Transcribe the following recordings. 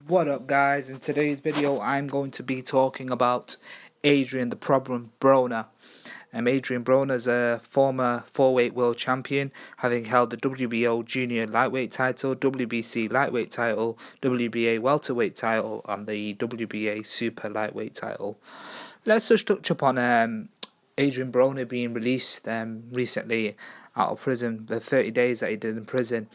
What up, guys? In today's video I'm going to be talking about Adrien the Problem Broner. Adrien Broner is a former 4-weight world champion, having held the WBO junior lightweight title, WBC lightweight title, WBA welterweight title and the WBA super lightweight title. Let's just touch upon Adrien Broner being released recently out of prison, the 30 days that he did in prison.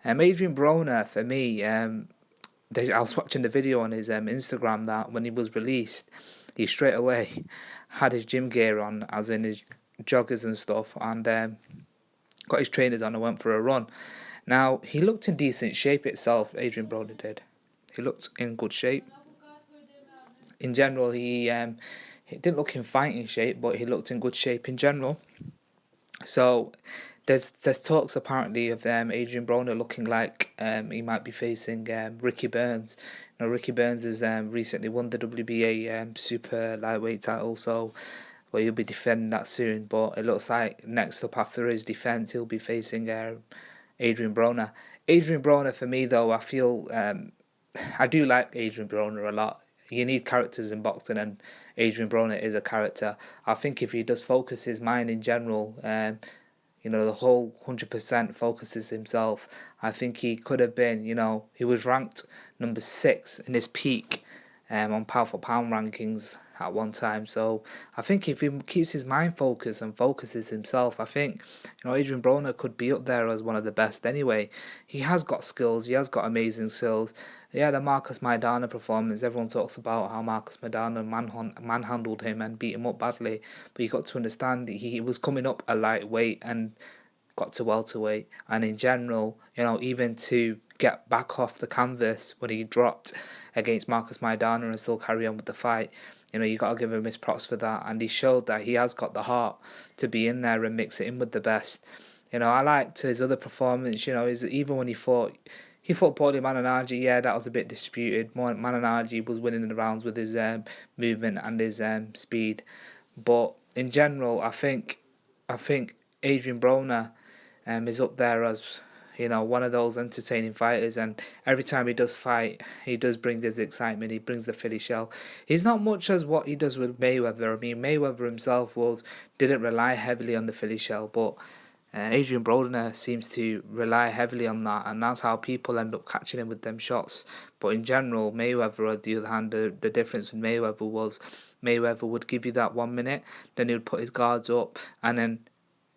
Adrien Broner, for me, I was watching the video on his Instagram that when he was released, he straight away had his gym gear on, as in his joggers and stuff, and got his trainers on and went for a run. Now, he looked in decent shape itself, Adrien Broner did. He looked in good shape. In general, he didn't look in fighting shape, but he looked in good shape in general. So there's talks apparently of Adrien Broner looking like he might be facing Ricky Burns. Ricky Burns has recently won the WBA super lightweight title, so he'll be defending that soon. But it looks like next up after his defense, he'll be facing Adrien Broner. Adrien Broner, for me though, I feel I do like Adrien Broner a lot. You need characters in boxing, and Adrien Broner is a character. I think if he does focus his mind in general, the whole 100% focuses himself, I think he could have been, he was ranked number 6 in his peak on pound for pound rankings at one time. So I think if he keeps his mind focused and focuses himself, I think Adrien Broner could be up there as one of the best anyway. He has got skills, he has got amazing skills. Yeah, the Marcus Maidana performance, everyone talks about how Marcus Maidana manhandled him and beat him up badly, but you got to understand that he was coming up a lightweight and got to welterweight, and in general, even to get back off the canvas when he dropped against Marcus Maidana and still carry on with the fight, you got to give him his props for that, and he showed that he has got the heart to be in there and mix it in with the best. I liked his other performance, even when he fought Paulie Malignaggi. Yeah, that was a bit disputed. Malignaggi was winning the rounds with his movement and his speed, but in general, I think Adrien Broner is up there as one of those entertaining fighters, and every time he does fight, he does bring his excitement. He brings the Philly shell. He's not much as what he does with Mayweather. I mean, Mayweather himself didn't rely heavily on the Philly shell, but Adrien Broner seems to rely heavily on that, and that's how people end up catching him with them shots. But in general, Mayweather, on the other hand, the difference with Mayweather was Mayweather would give you that 1 minute, then he would put his guards up, and then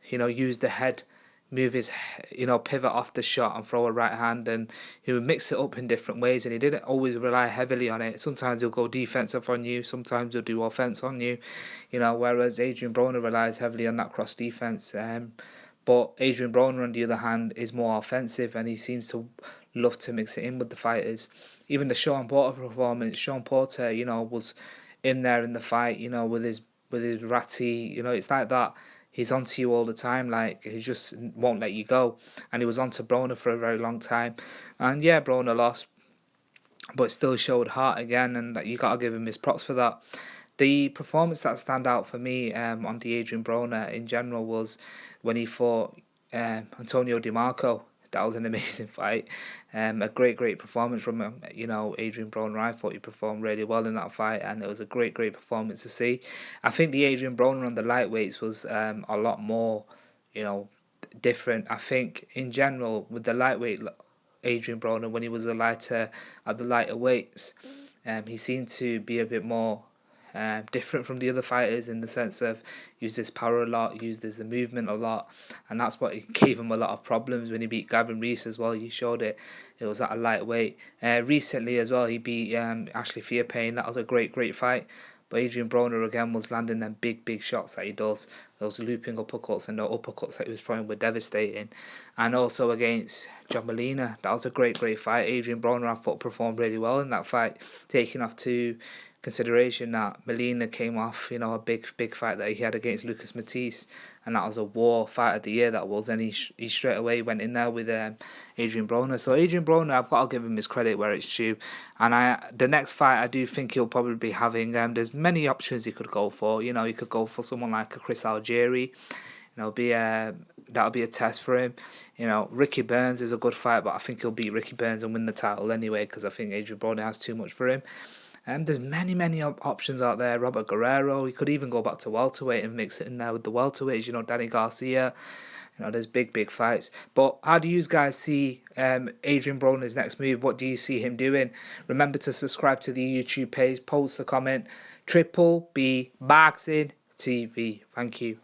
use the head, move his, pivot off the shot and throw a right hand, and he would mix it up in different ways, and he didn't always rely heavily on it. Sometimes he'll go defensive on you, sometimes he'll do offense on you, whereas Adrien Broner relies heavily on that cross defense. But Adrien Broner, on the other hand, is more offensive, and he seems to love to mix it in with the fighters. Even the Sean Porter performance, Sean Porter, was in there in the fight, with his ratty, it's like that. He's onto you all the time, like he just won't let you go. And he was onto Broner for a very long time. And yeah, Broner lost, but still showed heart again, and you got to give him his props for that. The performance that stand out for me on the Adrien Broner in general was when he fought Antonio DiMarco. That was an amazing fight. A great performance from him. Adrien Broner, I thought he performed really well in that fight, and it was a great performance to see. I think the Adrien Broner on the lightweights was a lot more, different. I think in general with the lightweight Adrien Broner, when he was a lighter at the lighter weights, he seemed to be a bit more different from the other fighters in the sense of used his power a lot, used his movement a lot, and that's what gave him a lot of problems when he beat Gavin Rees as well. He showed it. It was at a lightweight. Recently as well, he beat Ashley Fearpain. That was a great fight. But Adrien Broner again was landing them big shots that he does. Those looping uppercuts and the uppercuts that he was throwing were devastating. And also against John Molina, that was a great fight. Adrien Broner, I thought, performed really well in that fight, taking off to consideration that Molina came off, a big fight that he had against Lucas Matisse, and that was a war fight of the year. That was, and he straight away went in there with Adrien Broner. So Adrien Broner, I've got to give him his credit where it's due. And the next fight, I do think he'll probably be having. There's many options he could go for. He could go for someone like a Chris Algieri. Be a that'll be a test for him. You know, Ricky Burns is a good fight, but I think he'll beat Ricky Burns and win the title anyway, because I think Adrien Broner has too much for him. There's many options out there. Robert Guerrero, he could even go back to welterweight and mix it in there with the welterweights. You know, Danny Garcia. You know, there's big fights. But how do you guys see Adrien Broner's next move? What do you see him doing? Remember to subscribe to the YouTube page, post a comment. Triple B Boxing TV. Thank you.